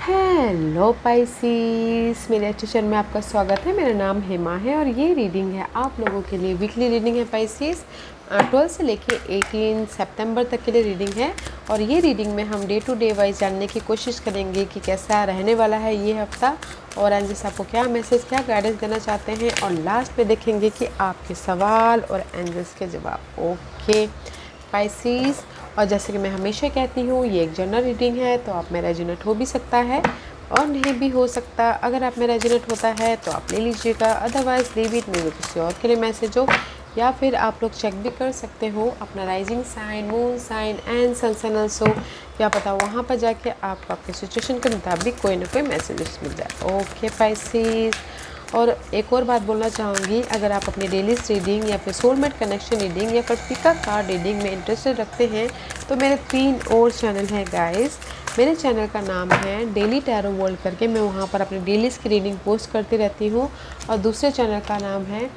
Hello पाइसीस, मेरे अच्छे channel में आपका स्वागत है। मेरा नाम हेमा है और ये रीडिंग है आप लोगों के लिए। वीकली रीडिंग है पाइसीस। 12 से लेके 18 सितंबर तक के लिए रीडिंग है और ये रीडिंग में हम डे टू डे वाइज जानने की कोशिश करेंगे कि कैसा रहने वाला है ये हफ्ता और एंजल्स आपको क्या मैसेज, क्या गाइडेंस देना चाहते हैं और लास्ट में देखेंगे कि आपके सवाल और एंजल्स के जवाब। ओके पाइसीस, और जैसे कि मैं हमेशा कहती हूँ ये एक जनरल रीडिंग है, तो आप में रेजोनेट हो भी सकता है और नहीं भी हो सकता। अगर आप में रेजोनेट होता है तो आप ले लीजिएगा, अदरवाइज लीव इट, मे किसी और के लिए मैसेज हो। या फिर आप लोग चेक भी कर सकते हो अपना rising sign, moon sign and sun sign also. क्या पता वहाँ पर जाके आपको आपके सिचुएशन के मुताबिक कोई ना कोई मैसेजेस मिल जाए। ओके पाइसीस, और एक और बात बोलना चाहूँगी, अगर आप अपनी डेली रीडिंग या फिर सोलमेट कनेक्शन रीडिंग या फिर पिका कार्ड रीडिंग में इंटरेस्टेड रखते हैं तो मेरे 3 और चैनल हैं गाइस। मेरे चैनल का नाम है डेली टैरो वर्ल्ड करके, मैं वहाँ पर अपनी डेली की रीडिंग पोस्ट करती रहती हूँ। और दूसरे चैनल का नाम है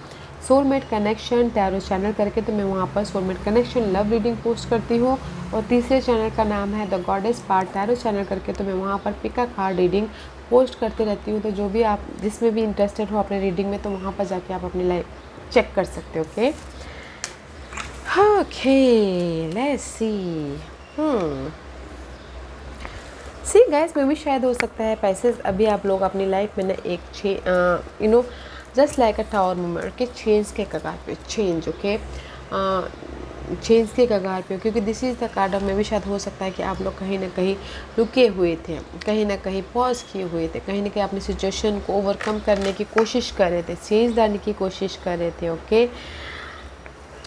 सोलमेट कनेक्शन टैरो चैनल करके, तो मैं वहाँ पर soulmate connection love reading post करती हूँ। और तीसरे चैनल का नाम है the goddess part tarot channel करके, तो मैं वहाँ पर पिका कार्ड रीडिंग पोस्ट करती रहती हूँ। तो जो भी आप जिसमें भी इंटरेस्टेड हो अपने रीडिंग में, तो वहाँ पर जाके आप अपनी लाइफ चेक कर सकते हो। ओके लेट्स सी गाइस, में भी शायद हो सकता है पैसेज अभी आप लोग अपनी लाइफ में ना एक जस्ट लाइक अ टावर मूवमेंट के चेंज के कगार पे चेंज के कगार पे, क्योंकि this is the card of, में भी शायद हो सकता है कि आप लोग कहीं ना कहीं रुके हुए थे, कहीं ना कहीं पॉज किए हुए थे, कहीं ना कहीं अपनी सिचुएशन को ओवरकम करने की कोशिश कर रहे थे, चेंज लाने की कोशिश कर रहे थे। Okay,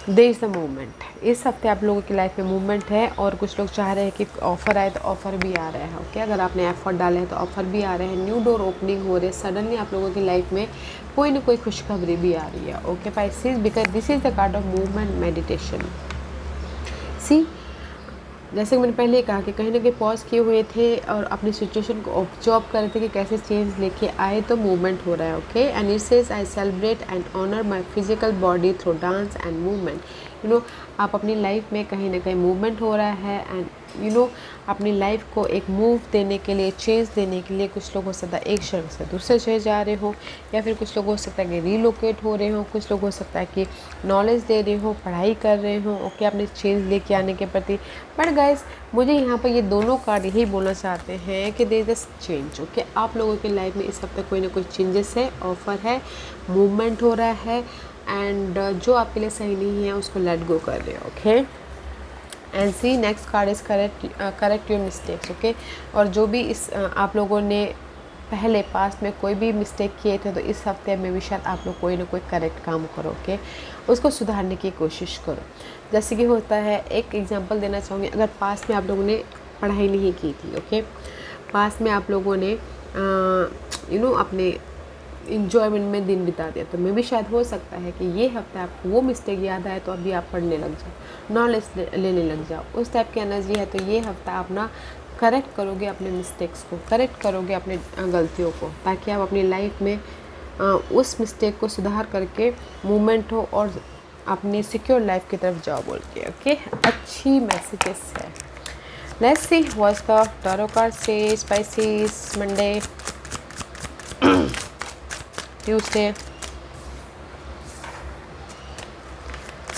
there is the movement. इस हफ्ते आप लोगों की लाइफ में मूवमेंट है और कुछ लोग चाह रहे हैं कि ऑफ़र आए तो ऑफ़र भी आ रहा है। ओके, अगर आपने एफर्ट डाले हैं तो ऑफ़र भी आ रहे हैं, न्यू डोर ओपनिंग हो रहे हैं, सडनली आप लोगों की लाइफ में कोई ना कोई खुशखबरी भी आ रही है। Okay pieces, because this is the card of movement meditation. See, जैसे कि मैंने पहले कहा कि कहीं ना कहीं पॉज किए हुए थे और अपनी सिचुएशन को ऑब्जर्व कर रहे थे कि कैसे चेंज लेके आए, तो मूवमेंट हो रहा है। Okay, and it says I celebrate and honour my physical body through dance and movement. आप अपनी लाइफ में कहीं ना कहीं मूवमेंट हो रहा है एंड अपनी लाइफ को एक मूव देने के लिए, चेंज देने के लिए, कुछ लोग हो सकता है एक शहर से दूसरे शहर जा रहे हो, या फिर कुछ लोग हो सकता है कि रीलोकेट हो रहे हो, कुछ लोग हो सकता है कि नॉलेज दे रहे हो, पढ़ाई कर रहे हो। ओके, अपने चेंज लेके आने के प्रति। बट गाइस, मुझे यहाँ पर ये दोनों कार्ड यही बोलना चाहते हैं कि there is a change. Okay, आप लोगों की लाइफ में इस हफ्ते कोई ना कोई चेंजेस है, ऑफर है, मूवमेंट हो रहा है एंड जो आपके लिए सही नहीं है उसको लेट गो कर रहे हो। Okay, and see next card is correct your mistakes. Okay, और जो भी इस आप लोगों ने पहले पास्ट में कोई भी मिस्टेक किए थे, तो इस हफ्ते में भी शायद आप लोग कोई ना कोई करेक्ट काम करो। ओके, उसको सुधारने की कोशिश करो। जैसे कि होता है, एक एग्जांपल देना चाहूँगी, अगर पास्ट में आप लोगों ने पढ़ाई नहीं की थी, ओके, पास्ट में आप लोगों ने अपने इंजॉयमेंट में दिन बिता दिया, तो मे भी शायद हो सकता है कि ये हफ्ते आपको वो मिस्टेक याद आए तो अभी आप पढ़ने लग जाओ, नॉलेज लेने लग जाओ, उस टाइप की एनर्जी है। तो ये हफ्ता आप ना करेक्ट करोगे अपने मिस्टेक्स को, करेक्ट करोगे अपने गलतियों को, ताकि आप अपनी लाइफ में उस मिस्टेक को सुधार करके मूवमेंट हो और अपनी सिक्योर लाइफ की तरफ जाओ बोल के। ओके, अच्छी मैसेजेस है। Let's see what's the tarot card says species Monday, Tuesday,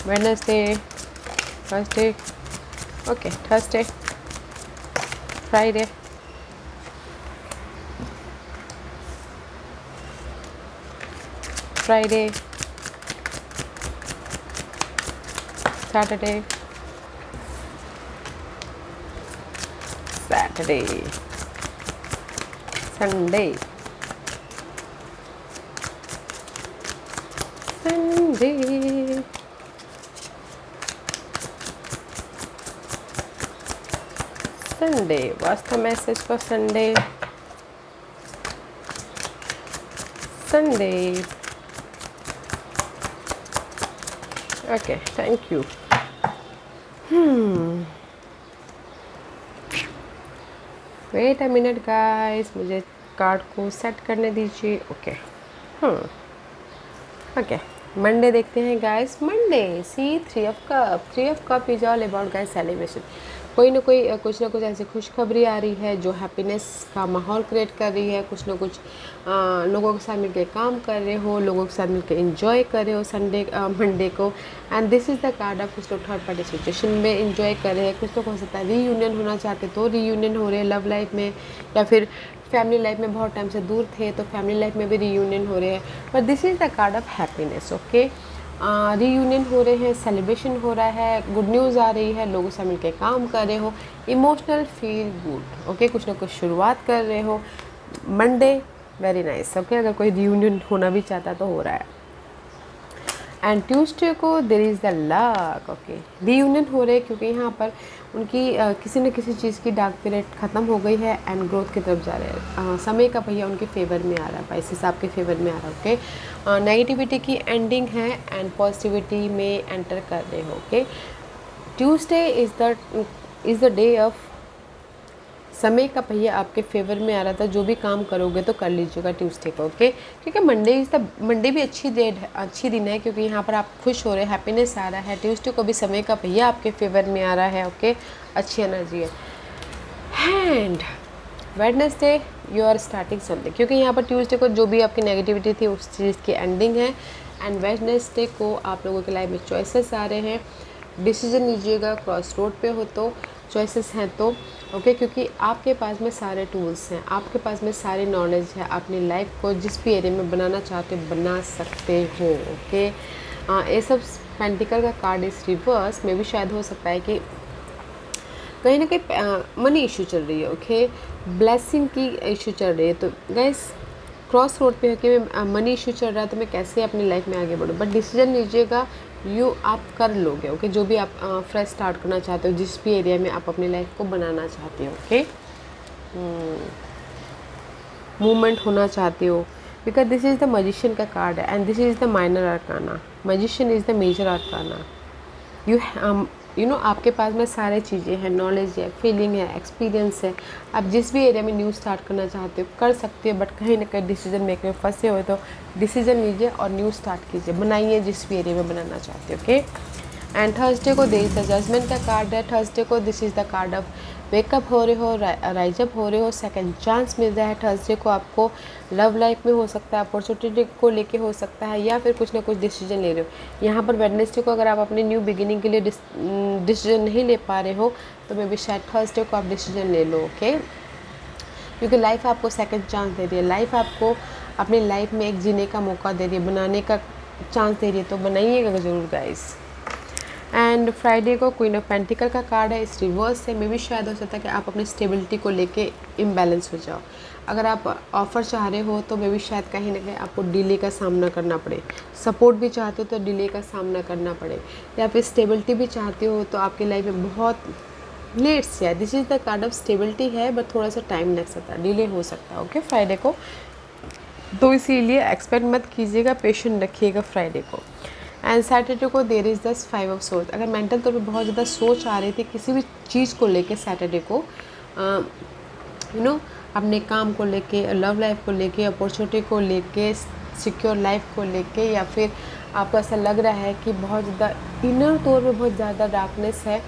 Wednesday, Thursday, okay, Thursday, Friday, Friday, Saturday, Saturday, Sunday, Sunday, Sunday. What's the message for Sunday? Sunday. Okay, thank you. Wait a minute guys, मुझे card को set करने दीजिए। Okay, okay, Monday देखते हैं guys. Monday see 3 of cup is all about guys celebration. कोई ना कोई कुछ ना कुछ ऐसी खुशखबरी आ रही है जो हैप्पीनेस का माहौल क्रिएट कर रही है। कुछ ना कुछ लोगों के साथ मिलकर काम कर रहे हो, लोगों के साथ मिलकर एंजॉय कर रहे हो मंडे को। And this is the card of कुछ लोग थर्ड पार्टी सिचुएशन में एंजॉय कर रहे हैं। कुछ लोग हो सकता है रीयूनियन होना चाहते तो रीयूनियन हो रहे हैं लव लाइफ में, या फिर फैमिली लाइफ में बहुत टाइम से दूर थे तो फैमिली लाइफ में भी रीयूनियन हो रहे हैं। But this is the card of happiness. Okay, reunion हो रहे हैं, सेलिब्रेशन हो रहा है, गुड न्यूज़ आ रही है, लोगों से मिलकर काम कर रहे हो, इमोशनल फील गुड। ओके, कुछ ना कुछ शुरुआत कर रहे हो। Monday very nice. ओके, अगर कोई रीयूनियन होना भी चाहता तो हो रहा है। एंड ट्यूसडे को there is the luck. Okay, reunion हो रहे हैं क्योंकि यहाँ पर उनकी किसी न किसी चीज़ की डार्क पीरियड ख़त्म हो गई है एंड ग्रोथ की तरफ जा रहे हैं। समय का पहिया उनके फेवर में आ रहा है, पाइसेस आपके फेवर में आ रहा है। ओके, नेगेटिविटी की एंडिंग है एंड पॉजिटिविटी में एंटर कर रहे हो। Okay, Tuesday is the day of समय का पहिया आपके फेवर में आ रहा था। जो भी काम करोगे तो कर लीजिएगा ट्यूसडे को। ओके, क्योंकि मंडे भी अच्छी दिन है क्योंकि यहाँ पर आप खुश हो रहे हैं, हैप्पीनेस आ रहा है। ट्यूसडे को भी समय का पहिया आपके फेवर में आ रहा है। ओके, अच्छी एनर्जी है। And Wednesday you are starting something, क्योंकि यहाँ पर ट्यूसडे को जो भी आपकी नेगेटिविटी थी उस चीज़ की एंडिंग है। एंड वेडनेसडे को आप लोगों के लाइफ में चॉइसेस आ रहे हैं, डिसीजन लीजिएगा। क्रॉस रोड पे हो तो चॉइसेस हैं तो ओके, क्योंकि आपके पास में सारे टूल्स हैं, आपके पास में सारी नॉलेज है। अपनी लाइफ को जिस भी एरिया में बनाना चाहते हो बना सकते हो। ओके, ये सब पेंटिकल का कार्ड इस रिवर्स में भी शायद हो सकता है कि कहीं ना कहीं मनी इशू चल रही है। ओके, ब्लेसिंग की इशू चल रही है। तो गैस क्रॉस रोड पे है कि मैं मनी इशू चल रहा है तो मैं कैसे अपनी लाइफ में आगे बढ़ूँ। बट डिसीजन लीजिएगा, आप कर लोगे। ओके, जो भी आप फ्रेश स्टार्ट करना चाहते हो, जिस भी एरिया में आप अपनी लाइफ को बनाना चाहते हो। ओके, मूवमेंट होना चाहते हो, because this is the magician का कार्ड है and this is the minor arcana. Magician is the major arcana. You know आपके पास में सारे चीज़ें हैं, नॉलेज है, फीलिंग है, एक्सपीरियंस है। आप जिस भी एरिया में न्यू स्टार्ट करना चाहते हो कर सकते हो। बट कहीं ना कहीं डिसीजन मेकिंग में फंसे हो तो डिसीजन लीजिए और न्यू स्टार्ट कीजिए, बनाइए जिस भी एरिया में बनाना चाहते हो। ओके, एंड थर्सडे को देयर इज द जजमेंट का कार्ड है। थर्सडे को this is the card of wake up हो रहे हो, राइज अप हो रहे हो, सेकंड चांस मिल रहा है। थर्सडे को आपको लव लाइफ में हो सकता है, अपॉर्चुनिटी को लेके हो सकता है, या फिर कुछ ना कुछ डिसीजन ले रहे हो। यहाँ पर वेडनेसडे को अगर आप अपनी न्यू बिगिनिंग के लिए डिसीजन नहीं ले पा रहे हो तो मे बी शायद थर्सडे को आप डिसीजन ले लो। ओके, क्योंकि लाइफ आपको सेकंड चांस दे रही है, लाइफ आपको अपनी लाइफ में एक जीने का मौका दे रही है, बनाने का चांस दे रही है, तो बनाइएगा ज़रूर गाइस। एंड फ्राइडे को क्वीन ऑफ पेंटिकल का कार्ड है, इस रिवर्स से मे भी शायद हो सकता है कि आप अपनी स्टेबिलिटी को लेके इम्बैलेंस हो जाओ। अगर आप ऑफ़र चाह रहे हो तो मे भी शायद कहीं ना कहीं आपको डिले का सामना करना पड़े। सपोर्ट भी चाहते हो तो डिले का सामना करना पड़े, या फिर स्टेबिलिटी भी चाहते हो तो आपकी लाइफ में बहुत लेट से है। This is the card of stability है, बट थोड़ा सा टाइम लग सकता है, डिले हो सकता है। ओके, फ्राइडे को तो इसीलिए एक्सपेक्ट मत कीजिएगा, पेशेंट रखिएगा फ्राइडे को। एंड सैटरडे को there is the 5 of swords. अगर मेंटल तौर पे बहुत ज़्यादा सोच आ रही थी किसी भी चीज़ को लेके सैटरडे को, यू नो अपने काम को लेके, लव लाइफ को लेके, अपॉर्चुनिटी को लेके, सिक्योर लाइफ को लेके, या फिर आपको ऐसा लग रहा है कि बहुत ज़्यादा इनर तौर पे बहुत ज़्यादा डार्कनेस है,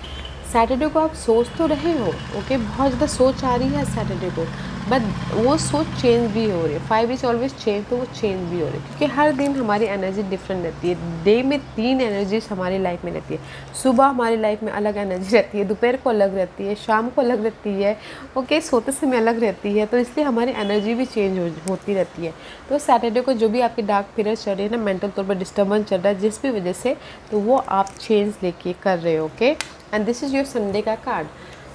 सैटरडे को आप सोच तो रहे हो। ओके, बहुत ज़्यादा सोच आ रही है सैटरडे को, बट वो सोच चेंज भी हो रही है। 5 इज ऑलवेज चेंज, तो वो चेंज भी हो रही है क्योंकि हर दिन हमारी एनर्जी डिफरेंट रहती है। डे में 3 एनर्जीज हमारी लाइफ में रहती है। सुबह हमारी लाइफ में अलग एनर्जी रहती है, दोपहर को अलग रहती है, शाम को अलग रहती है, ओके, सोते समय अलग रहती है। तो इसलिए हमारी एनर्जी भी चेंज होती रहती है। तो सैटरडे को जो भी आपकी डार्क पीरियड चल रही है ना, मेंटल तौर पर डिस्टर्बेंस चल रहा है जिस भी वजह से, तो वो आप चेंज लेके कर रहे हो। Okay, and this is your Sunday का कार्ड।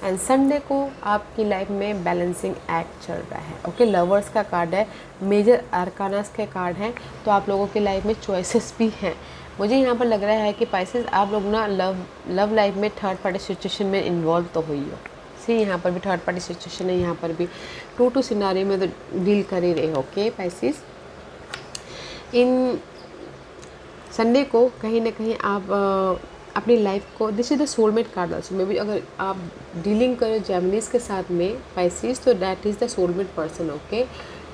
एंड संडे को आपकी लाइफ में बैलेंसिंग एक्ट चल रहा है। ओके, लवर्स का कार्ड है, मेजर आर्कानास के कार्ड हैं, तो आप लोगों की लाइफ में चॉइसेस भी हैं। मुझे यहाँ पर लग रहा है कि पाइसेस आप लोग ना लव लाइफ में थर्ड पार्टी सिचुएशन में इन्वॉल्व तो हुई हो। सी यहाँ पर भी थर्ड पार्टी सिचुएशन है, यहाँ पर भी 2-2 सिनारी में तो डील कर ही रहे हो। ओके पाइसेस, इन संडे को कहीं ना कहीं आप अपनी लाइफ को, this is the soulmate card also. May be अगर आप डीलिंग करें जेमिनीज के साथ में पाइसेस, तो that is the soulmate person. Okay,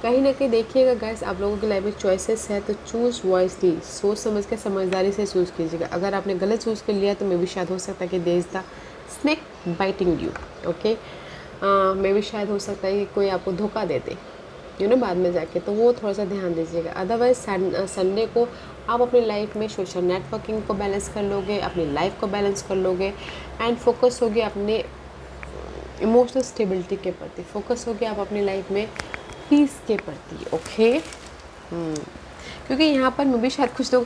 कहीं ना कहीं देखिएगा गाइस, आप लोगों की लाइफ में चॉइसेस है तो चूज़ वॉइसली, सोच समझ के, समझदारी से चूज़ कीजिएगा। अगर आपने गलत चूज़ कर लिया तो मे बी शायद हो सकता है कि there is the snake biting you, okay. Maybe शायद हो सकता है कि कोई आपको धोखा दे दे, बाद में जाके, तो वो थोड़ा सा ध्यान दीजिएगा। अदरवाइज संडे को आप अपनी लाइफ में सोशल नेटवर्किंग को बैलेंस कर लोगे, अपनी लाइफ को बैलेंस कर लोगे, एंड फोकस होगे अपने इमोशनल स्टेबिलिटी के प्रति, फोकस होगे आप अपनी लाइफ में पीस के प्रति, ओके। क्योंकि यहाँ पर मैं भी शायद कुछ लोग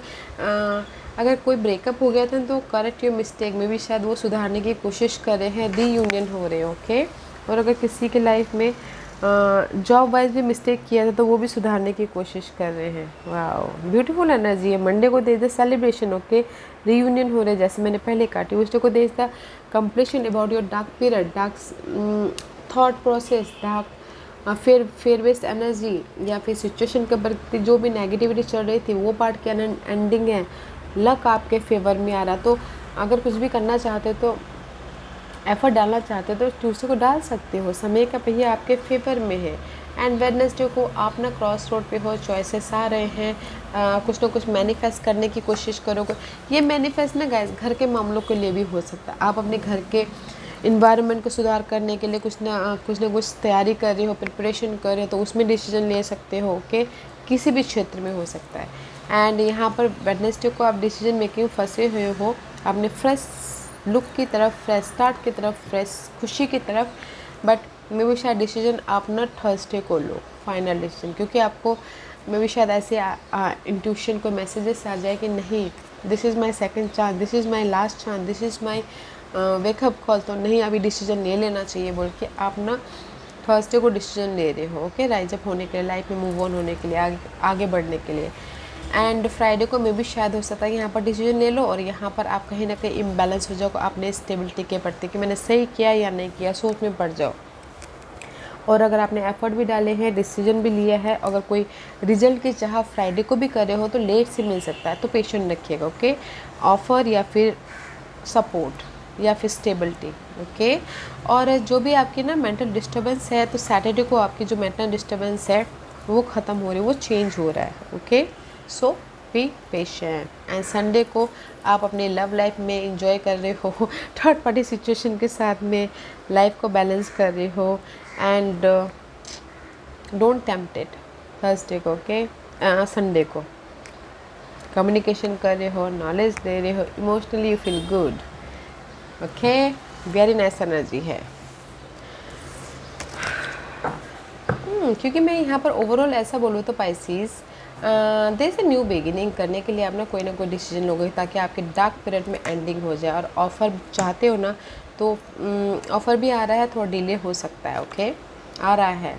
अगर कोई ब्रेकअप हो गया था तो करेक्ट योर मिस्टेक में भी शायद वो सुधारने की कोशिश कर रहे हैं, रीयूनियन हो रहे हैं, ओके। और अगर किसी के लाइफ में जॉब वाइज भी मिस्टेक किया था तो वो भी सुधारने की कोशिश कर रहे हैं। वाओ, ब्यूटीफुल एनर्जी है। मंडे को they the celebration, okay, reunion हो रहे हैं जैसे मैंने पहले कहा। ट्यूसडे को they the completion about your dark period, dark thought process, dark fear based energy या फिर सिचुएशन के प्रति जो भी नेगेटिविटी चल रही थी वो पार्ट की एंडिंग है। लक आपके फेवर में आ रहा, तो अगर कुछ भी करना चाहते तो एफर्ट डालना चाहते तो ट्यूसडे को डाल सकते हो, समय का पहिया आपके फेवर में है। एंड वेडनेसडे को आप ना क्रॉस रोड पे हो, चॉइसेस आ रहे हैं, कुछ ना कुछ मैनिफेस्ट करने की कोशिश करोगे। ये मैनिफेस्ट ना गाइस घर के मामलों के लिए भी हो सकता है। आप अपने घर के इन्वायरमेंट को सुधार करने के लिए कुछ ना कुछ तैयारी कर रहे हो, प्रिपरेशन कर रहे हो, तो उसमें डिसीजन ले सकते हो, ओके। किसी भी क्षेत्र में हो सकता है। एंड यहाँ पर वेडनेसडे को आप डिसीजन मेकिंग फंसे हुए हो, आपने फ्रेश लुक की तरफ, फ्रेश स्टार्ट की तरफ, फ्रेश खुशी की तरफ, बट मे भी शायद डिसीजन आप ना थर्सडे को लो, फाइनल डिसीजन, क्योंकि आपको मे भी शायद ऐसे इंट्यूशन को मैसेजेस आ जाए कि नहीं, this is my second chance, this is my last chance, this is my wake up call, तो नहीं अभी डिसीजन ले लेना चाहिए बोल के आप ना थर्सडे को डिसीजन ले रहे हो, ओके, राइज अप होने के लिए, लाइफ में मूव ऑन होने के लिए, आगे बढ़ने के लिए। एंड फ्राइडे को मे भी शायद हो सकता है कि यहाँ पर डिसीजन ले लो और यहाँ पर आप कहीं ना कहीं इम्बैलेंस हो जाओ अपने स्टेबिलिटी के प्रति कि मैंने सही किया या नहीं किया, सोच में पड़ जाओ। और अगर आपने एफर्ट भी डाले हैं, डिसीजन भी लिया है, अगर कोई रिजल्ट की चाह फ्राइडे को भी कर रहे हो तो लेट से मिल सकता है, तो पेशेंट रखिएगा, ओके। ऑफर या फिर सपोर्ट या फिर स्टेबिलिटी, ओके। और जो भी आपकी ना मेंटल डिस्टर्बेंस है, तो सैटरडे को आपकी जो मेंटल डिस्टर्बेंस है वो ख़त्म हो रही है, वो चेंज हो रहा है, okay. So be patient. And Sunday को आप अपने लव लाइफ में इंजॉय कर रहे हो, थर्ड पार्टी सिचुएशन के साथ में लाइफ को बैलेंस कर रहे हो, and don't tempt it Thursday को, ओके। संडे को कम्युनिकेशन कर रहे हो, नॉलेज दे रहे हो, emotionally you feel good, okay. Very nice energy है। क्योंकि मैं यहाँ पर ओवरऑल ऐसा बोलूँ तो Pisces there is a new beginning करने के लिए आप ना कोई डिसीजन लोगे ताकि आपके डार्क पीरियड में एंडिंग हो जाए। और ऑफ़र चाहते हो ना तो ऑफ़र भी आ रहा है, थोड़ा डिले हो सकता है, ओके, आ रहा है,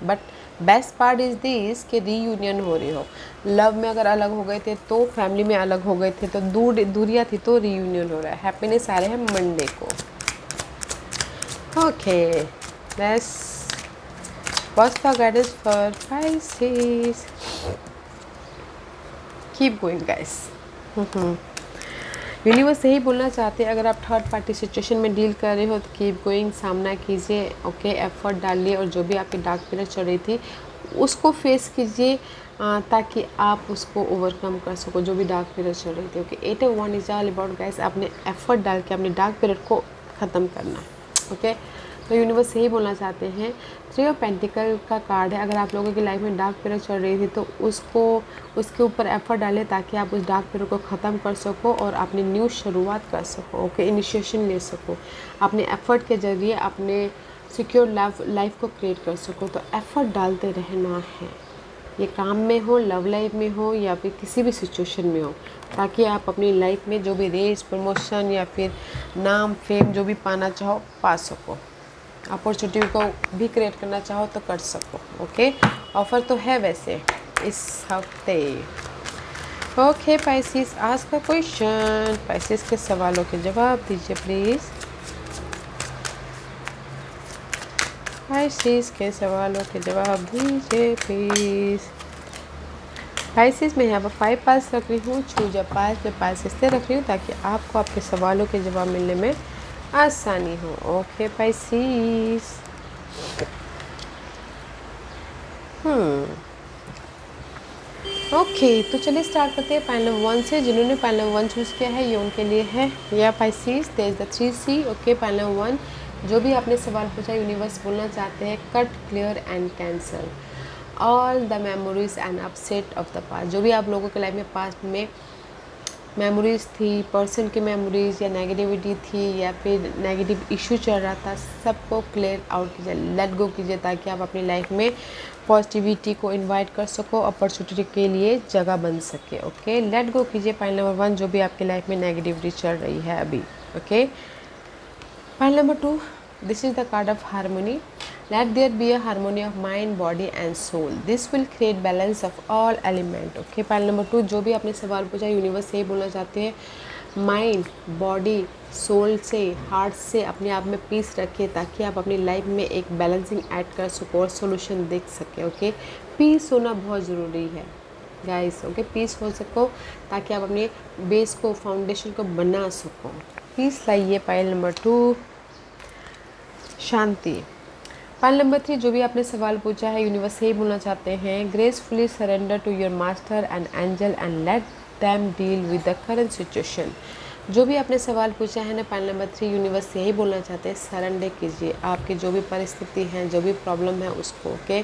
but best part is this कि रीयूनियन हो रही हो। लव में अगर अलग हो गए थे तो फैमिली में अलग हो गए थे, तो दूरियाँ थी तो रीयूनियन हो रहा है। हैप्पीनेस आ रहे हैं मंडे को, ओके। बस what's the guidance for Pisces? Keep going guys. Universe यही बोलना चाहते हैं, अगर आप थर्ड पार्टी सिचुएशन में डील कर रहे हो तो कीप गोइंग, सामना कीजिए, ओके। एफर्ट डालिए और जो भी आपकी डार्क पीरियड चल रही थी उसको फेस कीजिए ताकि आप उसको ओवरकम कर सको, जो भी डार्क पीरियड चल रही थी, okay. 8 of 1 is all about guys, आपने एफर्ट डाल के अपने डार्क पीरियड को ख़त्म करना, ओके। तो यूनिवर्स यही बोलना चाहते हैं। 3 ऑफ पेंटिकल का कार्ड है, अगर आप लोगों की लाइफ में डार्क पीरियड चल रही थी तो उसके ऊपर एफर्ट डालें ताकि आप उस डार्क पीरियड को ख़त्म कर सको और अपनी न्यू शुरुआत कर सको, ओके, इनिशिएशन ले सको, अपने एफर्ट के ज़रिए अपने सिक्योर लाइफ को क्रिएट कर सको। तो एफर्ट डालते रहना है, ये काम में हो, लव लाइफ में हो या फिर किसी भी सिचुएशन में हो, ताकि आप अपनी लाइफ में जो भी रेज, प्रमोशन या फिर नाम, फेम जो भी पाना चाहो पा सको, अपॉर्चुनिटी को भी क्रिएट करना चाहो तो कर सको, ओके। ऑफ़र तो है वैसे इस हफ्ते, ओके। पाइसिस आज का क्वेश्चन, पाइसिस के सवालों के जवाब दीजिए प्लीज़। पाइसिस के सवालों के जवाब दीजिए प्लीज़। पाइसिस में यहाँ पर 5 पास रख रही हूँ, चूज अ पास में पास इसलिए रख रही हूँ ताकि आपको आपके सवालों के जवाब मिलने में आसानी हो, ओके पाइसिस। ओके तो चलिए स्टार्ट करते हैं पैनल 1 से। जिन्होंने पैनल 1 चूज़ किया है ये उनके लिए है। या Pisces there is the 3C। Okay panel 1 जो भी आपने सवाल पूछा यूनिवर्स बोलना चाहते हैं cut clear and cancel all the memories and upset of the past. जो भी आप लोगों के लाइफ में पास्ट में मेमोरीज थी, पर्सन की मेमोरीज या नेगेटिविटी थी या फिर नेगेटिव इशू चल रहा था, सबको क्लियर आउट कीजिए, लेट गो कीजिए ताकि आप अपनी लाइफ में पॉजिटिविटी को इनवाइट कर सको, अपॉर्चुनिटी के लिए जगह बन सके। ओके लेट गो कीजिए पॉइंट नंबर 1 जो भी आपकी लाइफ में नेगेटिविटी चल रही है अभी। Okay point number 2 this is the card of harmony. Let there be a harmony of mind body and soul, this will create balance of all element. Okay point number 2 जो भी आपने सवाल पूछा यूनिवर्स यही बोलना चाहते हैं माइंड बॉडी सोल से हार्ट से अपने आप में पीस रखिए ताकि आप अपनी लाइफ में एक बैलेंसिंग ऐड कर सको और सोल्यूशन देख सके। ओके पीस होना बहुत ज़रूरी है गाइस। ओके पीस हो सको ताकि आप अपने बेस को फाउंडेशन को बना सको। पीस लाइए। पाइल नंबर 2 शांति। पाइल नंबर 3 जो भी आपने सवाल पूछा है यूनिवर्स यही बोलना चाहते हैं gracefully surrender to your master and angel and let them deal with the current situation. जो भी आपने सवाल पूछा है ना पाइल नंबर 3 यूनिवर्स यही बोलना चाहते हैं सरेंडर कीजिए आपकी जो भी परिस्थिति है जो भी प्रॉब्लम है उसको। ओके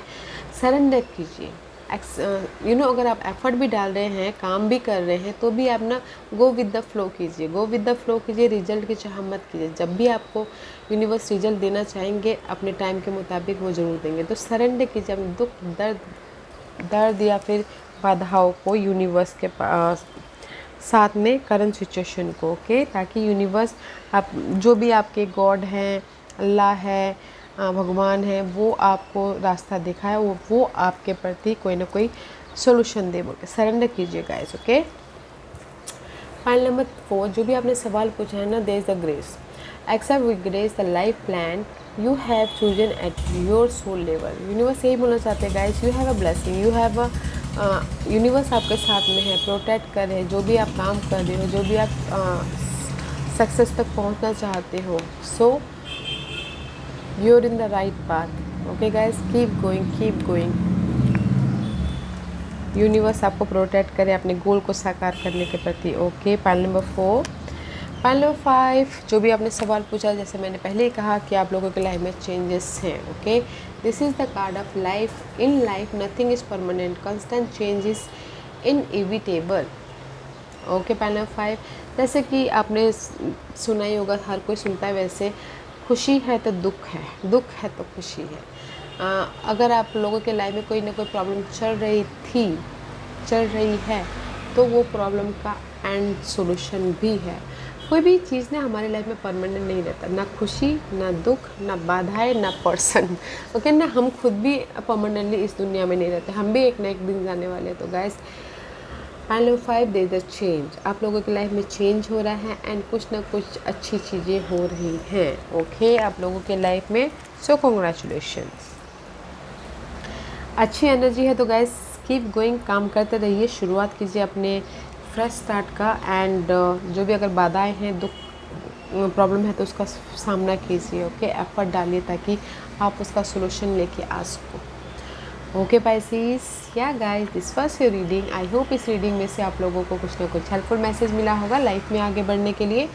सरेंडर कीजिए। अगर आप एफर्ट भी डाल रहे हैं काम भी कर रहे हैं तो भी आप ना गो विद द फ्लो कीजिए, गो विद द फ्लो कीजिए, रिजल्ट की चाह मत कीजिए। जब भी आपको यूनिवर्स रिजल्ट देना चाहेंगे अपने टाइम के मुताबिक वो ज़रूर देंगे। तो सरेंडर कीजिए अपने दुख दर्द या फिर बाधाओं को यूनिवर्स के पास साथ में करंट सिचुएशन को। ओके ताकि यूनिवर्स आप जो भी आपके गॉड हैं अल्लाह है भगवान है वो आपको रास्ता दिखाए, वो आपके प्रति कोई ना कोई सोल्यूशन दे। बोल के सरेंडर कीजिए गाइस। ओके फाइल नंबर 4 जो भी आपने सवाल पूछा है ना there is the grace accept with grace the life plan you have chosen at your soul level. Universe यही बोलना चाहते हैं guys you have a blessing, you have a universe आपके साथ में है, प्रोटेक्ट कर रहे हैं जो भी आप काम कर रहे हो, जो भी आप सक्सेस तक पहुंचना चाहते हो। सो you're in the right path. Okay guys keep going। Universe आपको प्रोटेक्ट करे अपने गोल को साकार करने के प्रति। Okay pile number 4 pile number 5 जो भी आपने सवाल पूछा जैसे मैंने पहले ही कहा कि आप लोगों के लाइफ में चेंजेस हैं। Okay this is the card of life. In life nothing is permanent, constant change is inevitable. Okay pile number 5 जैसे कि आपने सुना ही होगा, हर कोई सुनता है वैसे, खुशी है तो दुख है, दुख है तो खुशी है। अगर आप लोगों के लाइफ में कोई ना कोई प्रॉब्लम चल रही है तो वो प्रॉब्लम का एंड सॉल्यूशन भी है। कोई भी चीज़ ना हमारे लाइफ में परमानेंट नहीं रहता, ना खुशी ना दुख ना बाधाएं ना पर्सन। ओके ना हम खुद भी परमानेंटली इस दुनिया में नहीं रहते, हम भी एक ना एक दिन जाने वाले हैं। तो guys pile number 5 there is a change. आप लोगों की लाइफ में चेंज हो रहा है एंड कुछ ना कुछ अच्छी चीज़ें हो रही हैं। ओके आप लोगों के लाइफ में। सो कॉन्ग्रेचुलेशंस, अच्छी एनर्जी है। तो गाइस कीप गोइंग, काम करते रहिए, शुरुआत कीजिए अपने फ्रेश स्टार्ट का। एंड जो भी अगर बाधाएं हैं दुख प्रॉब्लम है तो उसका सामना कीजिए। ओके एफर्ट डालिए ताकि आप उसका सोल्यूशन लेके आ सको। ओके पाइसेस या guys this was your reading. I hope इस रीडिंग में से आप लोगों को कुछ ना कुछ हेल्पफुल मैसेज मिला होगा लाइफ में आगे बढ़ने के लिए।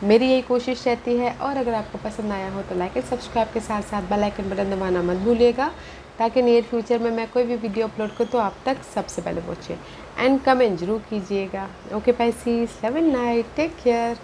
मेरी यही कोशिश रहती है। और अगर आपको पसंद आया हो तो लाइक एंड सब्सक्राइब के साथ साथ बेल आइकन बटन दबाना मत भूलिएगा ताकि नियर फ्यूचर में मैं कोई भी वीडियो अपलोड करूँ तो आप तक सबसे पहले पहुँचे। एंड कमेंट जरूर कीजिएगा। Okay Pisces love and night, take care.